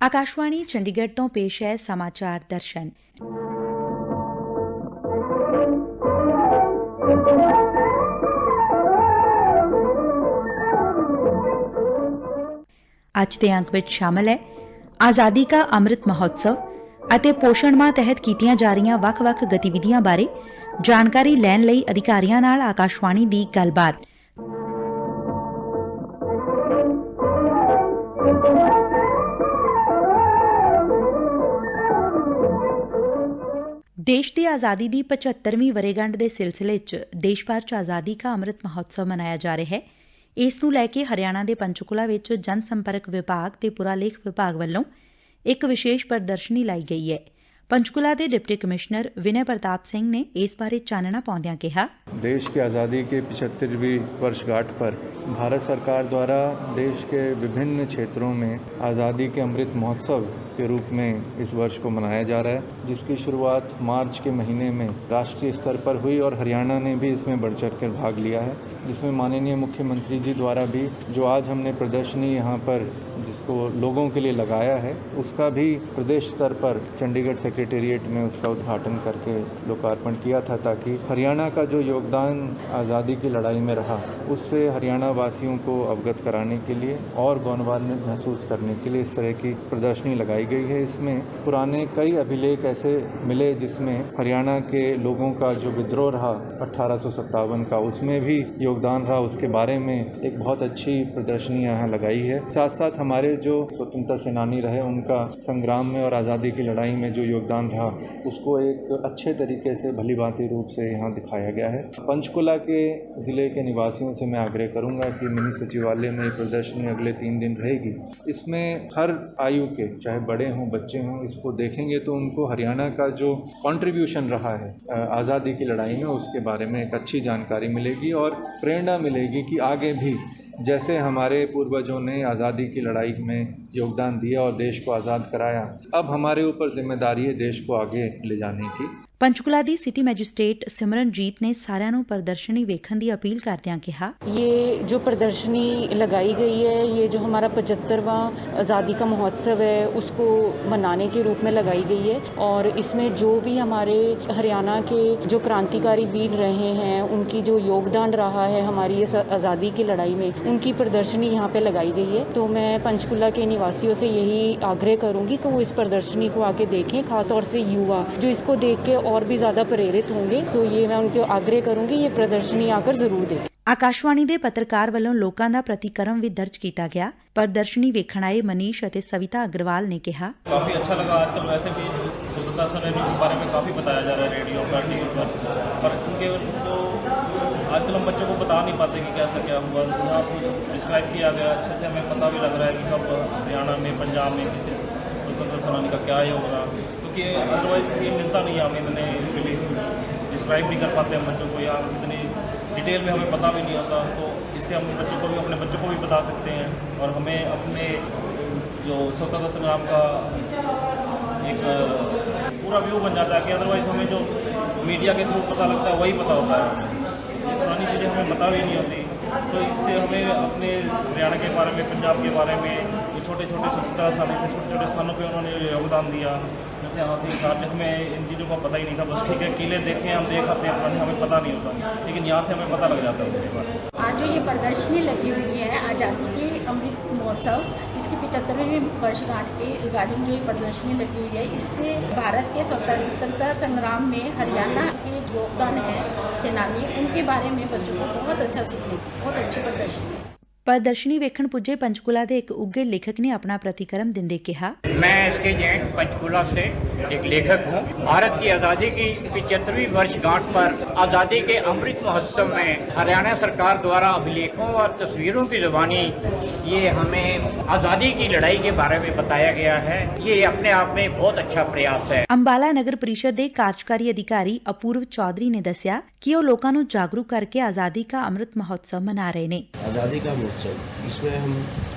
आकाशवाणी चंडीगढ़ तो पेश है समाचार दर्शन। ਅੱਜ ਦੇ ਅੰਕ ਵਿੱਚ ਸ਼ਾਮਲ ਹੈ ਆਜ਼ਾਦੀ ਕਾ ਅੰਮ੍ਰਿਤ ਮਹੋਤਸਵ ਅਤੇ ਪੋਸ਼ਣ ਮਾਹ ਤਹਿਤ ਕੀਤੀਆਂ ਜਾ ਰਹੀਆਂ ਵੱਖ-ਵੱਖ ਗਤੀਵਿਧੀਆਂ ਬਾਰੇ ਜਾਣਕਾਰੀ ਲੈਣ ਲਈ ਅਧਿਕਾਰੀਆਂ ਨਾਲ ਆਕਾਸ਼ਵਾਣੀ ਦੀ ਗੱਲਬਾਤ। ਦੇਸ਼ ਦੀ ਆਜ਼ਾਦੀ ਦੀ 75ਵੀਂ ਵਰ੍ਹੇਗੰਢ ਦੇ ਸਿਲਸਿਲੇ 'ਚ ਦੇਸ਼ ਭਰ 'ਚ ਆਜ਼ਾਦੀ ਕਾ ਅੰਮ੍ਰਿਤ ਮਹੋਤਸਵ ਮਨਾਇਆ ਜਾ ਰਿਹਾ ਹੈ। ਇਸ ਨੂੰ ਲੈ ਕੇ ਹਰਿਆਣਾ ਦੇ ਪੰਚਕੂਲਾ ਵਿੱਚ ਜਨ ਸੰਪਰਕ ਵਿਭਾਗ ਤੇ ਪੁਰਾਲੇਖ ਵਿਭਾਗ ਵੱਲੋਂ ਇੱਕ ਵਿਸ਼ੇਸ਼ ਪ੍ਰਦਰਸ਼ਨੀ ਲਾਈ ਗਈ ਹੈ। पंचकुला के डिप्टी कमिश्नर विनय प्रताप सिंह ने इस बारे चानना पाउंदियां कहा, देश की आज़ादी के 75वीं वर्षगांठ पर भारत सरकार द्वारा देश के विभिन्न क्षेत्रों में आज़ादी के अमृत महोत्सव के रूप में इस वर्ष को मनाया जा रहा है, जिसकी शुरुआत मार्च के महीने में राष्ट्रीय स्तर पर हुई और हरियाणा ने भी इसमें बढ़ चढ़ कर भाग लिया है, जिसमें माननीय मुख्यमंत्री जी द्वारा भी जो आज हमने प्रदर्शनी यहाँ पर जिसको लोगों के लिए लगाया है उसका भी प्रदेश स्तर पर चंडीगढ़ सेक्रेटेरिएट में उसका उद्घाटन करके लोकार्पण किया था, ताकि हरियाणा का जो योगदान आज़ादी की लड़ाई में रहा उससे हरियाणा वासियों को अवगत कराने के लिए और गौरवान्वित महसूस करने के लिए इस तरह की प्रदर्शनी लगाई गई है। इसमें पुराने कई अभिलेख ऐसे मिले जिसमें हरियाणा के लोगों का जो विद्रोह रहा 1857 का उसमें भी योगदान रहा, उसके बारे में एक बहुत अच्छी प्रदर्शनी यहाँ लगाई है। साथ साथ हमारे जो स्वतंत्रता सेनानी रहे उनका संग्राम में और आज़ादी की लड़ाई में जो योगदान रहा उसको एक अच्छे तरीके से भलीभांति रूप से यहाँ दिखाया गया है। पंचकुला के ज़िले के निवासियों से मैं आग्रह करूँगा कि मिनी सचिवालय में प्रदर्शनी अगले 3 दिन रहेगी। इसमें हर आयु के चाहे बड़े हों बच्चे हों इसको देखेंगे तो उनको हरियाणा का जो कॉन्ट्रीब्यूशन रहा है आज़ादी की लड़ाई में उसके बारे में एक अच्छी जानकारी मिलेगी और प्रेरणा मिलेगी कि आगे भी जैसे हमारे पूर्वजों ने आज़ादी की लड़ाई में योगदान दिया और देश को आज़ाद कराया, अब हमारे ऊपर जिम्मेदारी है देश को आगे ले जाने की। पंचकुला दी सिटी मैजिस्ट्रेट सिमरनजीत ने सारिਆਂ ਨੂੰ प्रदर्शनी वेखਣ ਦੀ अपील करਦਿਆਂ कहा, ये जो प्रदर्शनी लगाई गई है ये जो हमारा 75वां आज़ादी का महोत्सव है उसको मनाने के रूप में लगाई गई है और इसमें जो भी हमारे हरियाणा के जो क्रांतिकारी वीर रहे हैं उनकी जो योगदान रहा है हमारी इस आज़ादी की लड़ाई में उनकी प्रदर्शनी यहाँ पे लगाई गई है। तो मैं पंचकुला के निवासियों से यही आग्रह करूँगी कि वो इस प्रदर्शनी को आके देखें, खासतौर से युवा जो इसको देख के और भी ज्यादा प्रेरित होंगे। सो ये मैं उनको आग्रह करूंगी ये प्रदर्शनी आकर जरूर देखें। आकाशवाणी ਦੇ ਪੱਤਰਕਾਰ ਵੱਲੋਂ ਲੋਕਾਂ ਦਾ ਪ੍ਰਤੀਕਰਮ ਵੀ ਦਰਜ ਕੀਤਾ ਗਿਆ। प्रदर्शनी वेखण आए मनीष और सविता अग्रवाल ने कहा, काफ़ी अच्छा लगा। आजकल वैसे भी स्वतंत्रता सेनानियों के बारे में काफ़ी बताया जा रहा है रेडियो पर, टीवी पर उनके जो आजकल हम बच्चों को बता नहीं पाते कि कैसा क्या हुआ। यहाँ डिस्क्राइब किया गया अच्छे से, हमें पता भी लग रहा है कि कब हरियाणा में पंजाब में किसी स्वतंत्रता सेनानी का क्या योगदान, क्योंकि अदरवाइज ये मिलता नहीं है, हम इतने रियली डिस्क्राइब नहीं कर पाते हम बच्चों को या इतनी डिटेल में हमें पता भी नहीं होता। तो इससे हम बच्चों को भी अपने बच्चों को भी बता सकते हैं और हमें अपने जो स्वतंत्रता संग्राम का एक पूरा व्यू बन जाता है कि अदरवाइज हमें जो मीडिया के थ्रू पता लगता है वही पता होता है, ये पुरानी चीज़ें हमें पता भी नहीं होती। तो इससे हमें अपने हरियाणा के बारे में, पंजाब के बारे में, जो छोटे छोटे स्वतंत्रता सेनानी थे छोटे छोटे स्थानों पर उन्होंने योगदान दिया, जैसे हाँसी साहब, हमें इन चीज़ों का पता ही नहीं था। बस ठीक है किले देखें हम देख आते हैं पुराने, हमें पता नहीं होता, लेकिन यहाँ से हमें पता लग जाता है उसके बारे में। आज जो ये प्रदर्शनी लगी हुई है आज़ादी के अमृत महोत्सव इसकी 75वीं वर्षगांठ के रिगार्डिंग जो ये प्रदर्शनी लगी हुई है, इससे भारत के स्वतंत्रता संग्राम में हरियाणा के योगदान है सेनानी उनके बारे में बच्चों को बहुत अच्छा सीखने की बहुत अच्छी प्रदर्शनी है। प्रदर्शनी वेखण पुजे पंचकुला के एक उगे लेखक ने अपना प्रतिक्रम दिंदे कहा, मैं इसके जैन पंचकुला से एक लेखक हूँ। भारत की आज़ादी की 75वीं वर्षगांठ पर आज़ादी के अमृत महोत्सव में हरियाणा सरकार द्वारा अभिलेखों और तस्वीरों की ज़ुबानी ये हमें आज़ादी की लड़ाई के बारे में बताया गया है। ये अपने आप में बहुत अच्छा प्रयास है। अंबाला नगर परिषद के कार्यकारी अधिकारी अपूर्व चौधरी ने दसिया कि वो लोगों को जागरूक करके आज़ादी का अमृत महोत्सव मना रहे हैं। आज़ादी का इसमें हम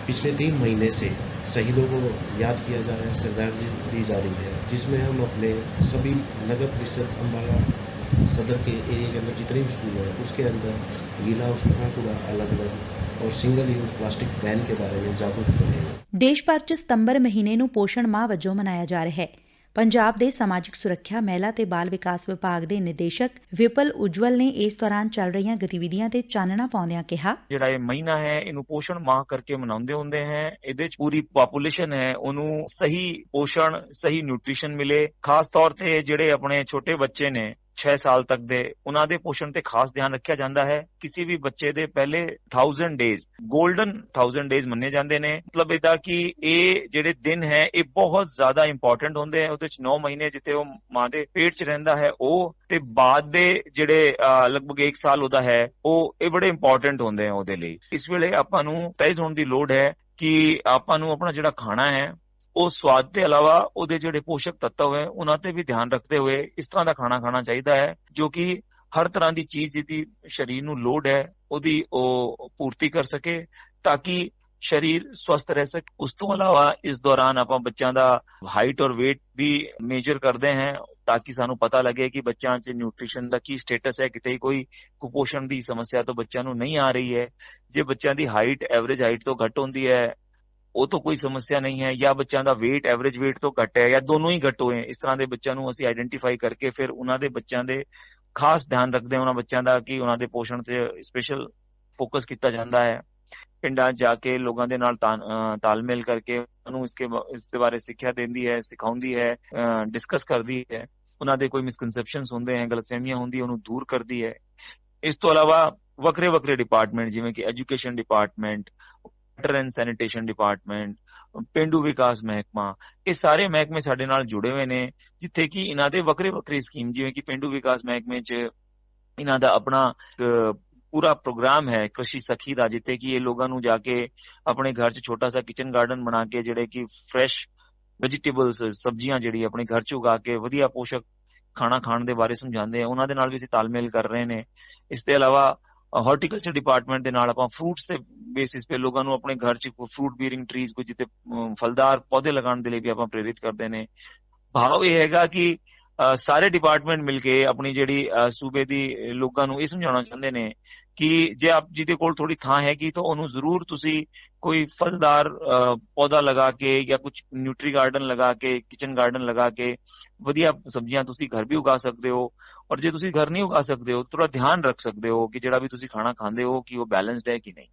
पिछले 3 महीने से शहीदों को याद किया जा रहा है, श्रद्धांजलि दी जा रही है, जिसमें हम अपने सभी नगर परिषद अम्बाला सदर के एरिया के अंदर जितने भी स्कूल हैं उसके अंदर गीला और सूखा कूड़ा अलग अलग और सिंगल यूज प्लास्टिक बैन के बारे में जागरूक करेंगे। ਦੇਸ਼ ਭਰ 'ਚ ਸਤੰਬਰ ਮਹੀਨੇ ਨੂੰ ਪੋਸ਼ਣ ਮਾਹ ਵਜੋਂ ਮਨਾਇਆ ਜਾ ਰਿਹਾ ਹੈ। ਪੰਜਾਬ ਦੇ ਸਮਾਜਿਕ ਸੁਰੱਖਿਆ, ਮਹਿਲਾ ਤੇ ਬਾਲ ਵਿਕਾਸ ਵਿਭਾਗ ਦੇ ਨਿਦੇਸ਼ਕ ਵਿਪਲ ਉਜਵਲ ਨੇ ਇਸ ਦੌਰਾਨ ਚੱਲ ਰਹੀਆਂ ਗਤੀਵਿਧੀਆਂ ਤੇ ਚਾਨਣਾ ਪਾਉਂਦਿਆਂ ਕਿਹਾ, ਜਿਹੜਾ ਇਹ ਮਹੀਨਾ ਹੈ ਇਹਨੂੰ ਪੋਸ਼ਣ ਮਾਹ ਕਰਕੇ ਮਨਾਉਂਦੇ ਹੁੰਦੇ ਹੈ। ਇਹਦੇ 'ਚ ਪੂਰੀ ਪਾਪੂਲੇਸ਼ਨ ਹੈ ਉਹਨੂੰ ਸਹੀ ਪੋਸ਼ਣ, ਸਹੀ ਨਿਊਟ੍ਰੀਸ਼ਨ ਮਿਲੇ। ਖਾਸ ਤੌਰ ਤੇ ਜਿਹੜੇ ਆਪਣੇ ਛੋਟੇ ਬੱਚੇ ਨੇ 6 ਸਾਲ ਤੱਕ ਦੇ, ਉਹਨਾਂ ਦੇ ਪੋਸ਼ਣ ਤੇ ਖਾਸ ਧਿਆਨ ਰੱਖਿਆ ਜਾਂਦਾ ਹੈ। ਕਿਸੇ ਵੀ ਬੱਚੇ ਦੇ ਪਹਿਲੇ 1000 ਡੇਜ਼ 골ਡਨ 1000 ਡੇਜ਼ ਮੰਨੇ ਜਾਂਦੇ ਨੇ। ਮਤਲਬ ਇਹਦਾ ਕਿ ਇਹ ਜਿਹੜੇ ਦਿਨ ਹੈ ਇਹ ਬਹੁਤ ਜ਼ਿਆਦਾ ਇੰਪੋਰਟੈਂਟ ਹੁੰਦੇ ਆ। ਉਹਦੇ 'ਚ 9 ਮਹੀਨੇ ਜਿੱਥੇ ਉਹ ਮਾਂ ਦੇ ਪੇਟ 'ਚ ਰਹਿੰਦਾ ਹੈ ਉਹ, ਤੇ ਬਾਅਦ ਦੇ ਜਿਹੜੇ ਲਗਭਗ 1 ਸਾਲ ਉਹਦਾ ਹੈ ਉਹ, ਇਹ ਬੜੇ ਇੰਪੋਰਟੈਂਟ ਹੁੰਦੇ ਆ ਉਹਦੇ ਲਈ। ਇਸ ਵੇਲੇ ਆਪਾਂ ਨੂੰ ਤੈਅ ਹੋਣ ਦੀ ਲੋੜ ਹੈ ਕਿ ਆਪਾਂ ਨੂੰ ਆਪਣਾ ਜਿਹੜਾ ਖਾਣਾ ਹੈ ਉਹ ਸਵਾਦ ਦੇ ਇਲਾਵਾ ਉਹਦੇ ਜਿਹੜੇ ਪੋਸ਼ਕ ਤੱਤਵ ਹੈ ਉਹਨਾਂ ਤੇ ਵੀ ਧਿਆਨ ਰੱਖਦੇ ਹੋਏ ਇਸ ਤਰ੍ਹਾਂ ਦਾ ਖਾਣਾ ਖਾਣਾ ਚਾਹੀਦਾ ਹੈ ਜੋ ਕਿ ਹਰ ਤਰ੍ਹਾਂ ਦੀ ਚੀਜ਼ ਜਿਹਦੀ ਸਰੀਰ ਨੂੰ ਲੋੜ ਹੈ ਉਹਦੀ ਉਹ ਪੂਰਤੀ ਕਰ ਸਕੇ ਤਾਂ ਕਿ ਸਰੀਰ ਸਵਸਥ ਰਹਿ ਸਕੇ। ਉਸ ਤੋਂ ਇਲਾਵਾ ਇਸ ਦੌਰਾਨ ਆਪਾਂ ਬੱਚਿਆਂ ਦਾ ਹਾਈਟ ਔਰ weight ਵੀ ਮੇਜਰ ਕਰਦੇ ਹਾਂ ਤਾਂ ਕਿ ਸਾਨੂੰ ਪਤਾ ਲੱਗੇ ਕਿ ਬੱਚਿਆਂ 'ਚ ਨਿਊਟ੍ਰੀਸ਼ਨ ਦਾ ਕੀ ਸਟੇਟਸ ਹੈ, ਕਿਤੇ ਕੋਈ ਕੁਪੋਸ਼ਣ ਦੀ ਸਮੱਸਿਆ ਤਾਂ ਬੱਚਿਆਂ ਨੂੰ ਨਹੀਂ ਆ ਰਹੀ ਹੈ। ਜੇ ਬੱਚਿਆਂ ਦੀ ਹਾਈਟ ਐਵਰੇਜ ਹਾਈਟ ਤੋਂ ਘੱਟ ਹੁੰਦੀ ਹੈ ਉਹ ਤਾਂ ਕੋਈ ਸਮੱਸਿਆ ਨਹੀਂ ਹੈ, ਜਾਂ ਬੱਚਿਆਂ ਦਾ weight ਐਵਰੇਜ weight ਤੋਂ ਘੱਟ ਹੈ ਜਾਂ ਦੋਨੋਂ ਹੀ ਘੱਟ ਹੋਏ, ਇਸ ਤਰ੍ਹਾਂ ਦੇ ਬੱਚਿਆਂ ਨੂੰ ਅਸੀਂ ਆਈਡੈਂਟੀਫਾਈ ਕਰਕੇ ਫਿਰ ਉਹਨਾਂ ਦੇ ਬੱਚਿਆਂ ਦੇ ਖਾਸ ਧਿਆਨ ਰੱਖਦੇ ਹਾਂ ਉਹਨਾਂ ਬੱਚਿਆਂ ਦਾ ਕਿ ਉਹਨਾਂ ਦੇ ਪੋਸ਼ਣ ਤੇ ਸਪੈਸ਼ਲ ਫੋਕਸ ਕੀਤਾ ਜਾਂਦਾ ਹੈ। ਪਿੰਡਾਂ ਜਾ ਕੇ ਲੋਕਾਂ ਦੇ ਨਾਲ ਤਾਲਮੇਲ ਕਰਕੇ ਉਹਨੂੰ ਇਸ ਦੇ ਬਾਰੇ ਸਿੱਖਿਆ ਦਿੰਦੀ ਹੈ, ਸਿਖਾਉਂਦੀ ਹੈ, ਡਿਸਕਸ ਕਰਦੀ ਹੈ। ਉਹਨਾਂ ਦੇ ਕੋਈ ਮਿਸਕਨਸੈਪਸ਼ਨਸ ਹੁੰਦੇ ਹੈ, ਗਲਤਫਹਿਮੀਆਂ ਹੁੰਦੀ ਉਹਨੂੰ ਦੂਰ ਕਰਦੀ ਹੈ। ਇਸ ਤੋਂ ਇਲਾਵਾ ਵੱਖਰੇ ਵੱਖਰੇ ਡਿਪਾਰਟਮੈਂਟ ਜਿਵੇਂ ਕਿ education department, water and sanitation department, ਪੇਂਡੂ ਵਿਕਾਸ ਮਹਿਕਮਾ, ਇਹ ਸਾਰੇ ਮਹਿਕਮੇ ਸਾਡੇ ਨਾਲ ਜੁੜੇ ਹੋਏ ਨੇ ਜਿੱਥੇ ਕਿ ਇਹਨਾਂ ਦੇ ਵੱਖਰੇ ਵੱਖਰੇ ਸਕੀਮ, ਜਿਵੇਂ ਕਿ ਪੇਂਡੂ ਵਿਕਾਸ ਮਹਿਕਮੇ 'ਚ ਇਹਨਾਂ ਦਾ ਆਪਣਾ ਪੂਰਾ ਪ੍ਰੋਗਰਾਮ ਹੈ ਕ੍ਰਿਸ਼ੀ ਸਖੀ ਦਾ, ਜਿੱਥੇ ਕਿ ਇਹ ਲੋਕਾਂ ਨੂੰ ਜਾ ਕੇ ਆਪਣੇ ਘਰ 'ਚ ਛੋਟਾ ਸਾ ਕਿਚਨ ਗਾਰਡਨ ਬਣਾ ਕੇ ਜਿਹੜੇ ਕਿ ਫਰੈਸ਼ ਵੈਜੀਟੇਬਲਸ, ਸਬਜ਼ੀਆਂ ਜਿਹੜੀ ਆਪਣੇ ਘਰ 'ਚ ਉਗਾ ਕੇ ਵਧੀਆ ਪੋਸ਼ਕ ਖਾਣਾ ਖਾਣ ਦੇ ਬਾਰੇ ਸਮਝਾਉਂਦੇ ਆ। ਉਹਨਾਂ ਦੇ ਨਾਲ ਵੀ ਅਸੀਂ ਤਾਲਮੇਲ ਕਰ ਰਹੇ ਨੇ। ਇਸ ਤੋਂ ਇਲਾਵਾ ਹਾਰਟੀਕਲਚਰ ਡਿਪਾਰਟਮੈਂਟ ਦੇ ਨਾਲ ਆਪਾਂ ਫਰੂਟਸ ਦੇ ਬੇਸਿਸ ਤੇ ਲੋਕਾਂ ਨੂੰ ਆਪਣੇ ਘਰ 'ਚ ਫਰੂਟ ਬੀਅਰਿੰਗ ਟਰੀਜ਼ ਕੋਈ ਜਿੱਥੇ ਫਲਦਾਰ ਪੌਦੇ ਲਗਾਉਣ ਦੇ ਲਈ ਵੀ ਆਪਾਂ ਪ੍ਰੇਰਿਤ ਕਰਦੇ ਨੇ। ਭਾਵ ਇਹ ਹੈਗਾ ਕਿ ਸਾਰੇ ਡਿਪਾਰਟਮੈਂਟ ਮਿਲ ਕੇ ਆਪਣੀ ਜਿਹੜੀ ਸੂਬੇ ਦੀ ਲੋਕਾਂ ਨੂੰ ਇਹ ਸਮਝਾਉਣਾ ਚਾਹੁੰਦੇ ਨੇ ਕਿ ਜੇ ਆਪ ਜਿਹਦੇ ਕੋਲ ਥੋੜੀ ਥਾਂ ਹੈਗੀ ਤਾਂ ਉਹਨੂੰ ਜ਼ਰੂਰ ਤੁਸੀਂ ਕੋਈ ਫਲਦਾਰ ਪੌਦਾ ਲਗਾ ਕੇ ਜਾਂ ਕੁਝ ਨਿਊਟਰੀ ਗਾਰਡਨ ਲਗਾ ਕੇ, ਕਿਚਨ ਗਾਰਡਨ ਲਗਾ ਕੇ ਵਧੀਆ ਸਬਜ਼ੀਆਂ ਤੁਸੀਂ ਘਰ ਵੀ ਉਗਾ ਸਕਦੇ ਹੋ। ਔਰ ਜੇ ਤੁਸੀਂ ਘਰ ਨਹੀਂ ਉਗਾ ਸਕਦੇ ਹੋ ਥੋੜਾ ਧਿਆਨ ਰੱਖ ਸਕਦੇ ਹੋ ਕਿ ਜਿਹੜਾ ਵੀ ਤੁਸੀਂ ਖਾਣਾ ਖਾਂਦੇ ਹੋ ਕਿ ਉਹ ਬੈਲੈਂਸਡ ਹੈ ਕਿ ਨਹੀਂ।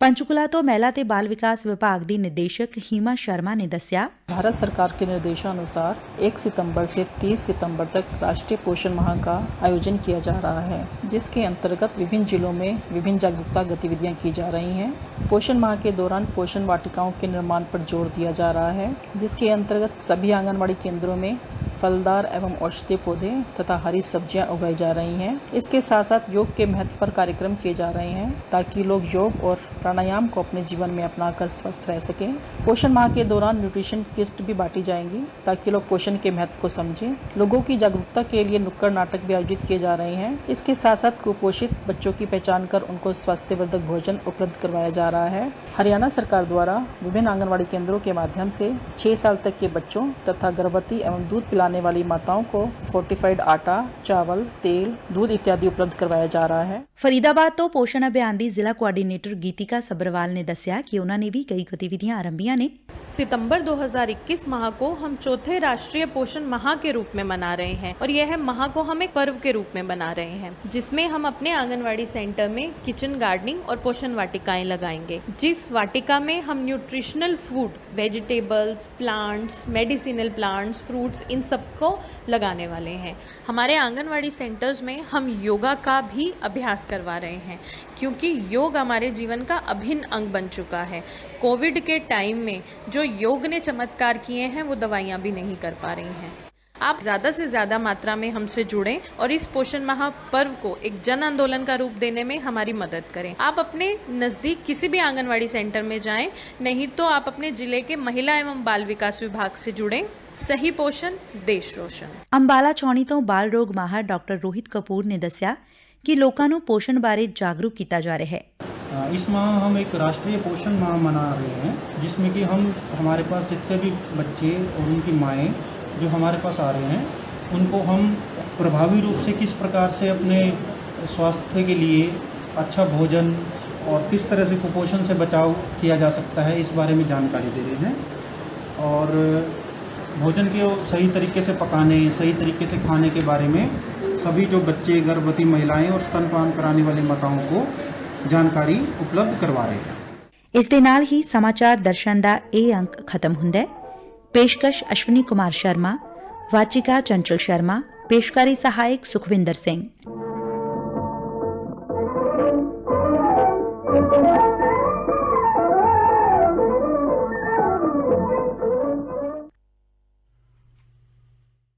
पंचकुला तो महिला ते बाल विकास विभाग की निदेशक हीमा शर्मा ने दस्या, भारत सरकार के निर्देशानुसार 1 सितंबर से 30 सितंबर तक राष्ट्रीय पोषण माह का आयोजन किया जा रहा है, जिसके अंतर्गत विभिन्न जिलों में विभिन्न जागरूकता गतिविधियां की जा रही हैं। पोषण माह के दौरान पोषण वाटिकाओं के निर्माण पर जोर दिया जा रहा है, जिसके अंतर्गत सभी आंगनबाड़ी केंद्रों में फलदार एवं औषधीय पौधे तथा हरी सब्जियां उगाई जा रही हैं। इसके साथ साथ योग के महत्व पर कार्यक्रम किए जा रहे हैं ताकि लोग योग और प्राणायाम को अपने जीवन में अपनाकर स्वस्थ रह सकें। पोषण माह के दौरान न्यूट्रिशन किट भी बांटी जाएंगी ताकि लोग पोषण के महत्व को समझें। लोगों की जागरूकता के लिए नुक्कड़ नाटक भी आयोजित किए जा रहे हैं। इसके साथ साथ कुपोषित बच्चों की पहचान कर उनको स्वास्थ्यवर्धक भोजन उपलब्ध करवाया जा रहा है। हरियाणा सरकार द्वारा विभिन्न आंगनबाड़ी केंद्रों के माध्यम से 6 साल तक के बच्चों तथा गर्भवती एवं दूध पिलाने वाली माताओं को फोर्टिफाइड आटा, चावल, तेल, दूध इत्यादि उपलब्ध करवाया जा रहा है। फरीदाबाद तो पोषण अभियान की जिला कोआर्डीनेटर गीतिका सब्रवाल ने दस्या कि उन्होंने भी कई गतिविधियां आरंभियां ने। सितंबर 2021 माह को हम चौथे राष्ट्रीय पोषण माह के रूप में मना रहे हैं और यह माह को हम एक पर्व के रूप में मना रहे हैं, जिसमें हम अपने आंगनवाड़ी सेंटर में किचन गार्डनिंग और पोषण वाटिकाएं लगाएंगे, जिस वाटिका में हम nutritional food, vegetables, plants, medicinal plants, fruits, इन सबको लगाने वाले हैं। हमारे आंगनवाड़ी सेंटर्स में हम योगा का भी अभ्यास करवा रहे हैं क्योंकि योग हमारे जीवन का अभिन्न अंग बन चुका है। कोविड के टाइम में जो योग ने चमत्कार किए हैं वो दवाइयाँ भी नहीं कर पा रही हैं। आप ज़्यादा से ज़्यादा मात्रा में हमसे जुड़ें और इस पोषण माह पर्व को एक जन आंदोलन का रूप देने में हमारी मदद करें। आप अपने नज़दीक किसी भी आंगनवाड़ी सेंटर में जाएं, नहीं तो आप अपने जिले के महिला एवं बाल विकास विभाग से जुड़ें। सही पोषण देश रोशन। अंबाला छौणी तो बाल रोग माहर डॉक्टर रोहित कपूर ने दस्या कि लोगों को पोषण बारे जागरूक किया जा रहा है। इस माह हम एक राष्ट्रीय पोषण माह मना रहे हैं, जिसमें कि हम हमारे पास जितने भी बच्चे और उनकी माएँ जो हमारे पास आ रहे हैं उनको हम प्रभावी रूप से किस प्रकार से अपने स्वास्थ्य के लिए अच्छा भोजन और किस तरह से कुपोषण से बचाव किया जा सकता है इस बारे में जानकारी दे रहे हैं। और भोजन को सही तरीके से पकाने, सही तरीके से खाने के बारे में सभी जो बच्चे, गर्भवती महिलाएं और स्तनपान कराने वाली माताओं को जानकारी उपलब्ध करवा रहे हैं। ਇਸ ਦੇ ਨਾਲ ਹੀ ਸਮਾਚਾਰ ਦਰਸ਼ਨ ਦਾ ਇਹ ਅੰਕ ਖਤਮ ਹੁੰਦਾ ਹੈ। ਪੇਸ਼ਕਸ਼ ਅਸ਼ਵਨੀ ਕੁਮਾਰ ਸ਼ਰਮਾ, ਵਾਚਿਕਾ ਚੰਚਲ ਸ਼ਰਮਾ, ਪੇਸ਼ਕਾਰੀ ਸਹਾਇਕ ਸੁਖਵਿੰਦਰ ਸਿੰਘ।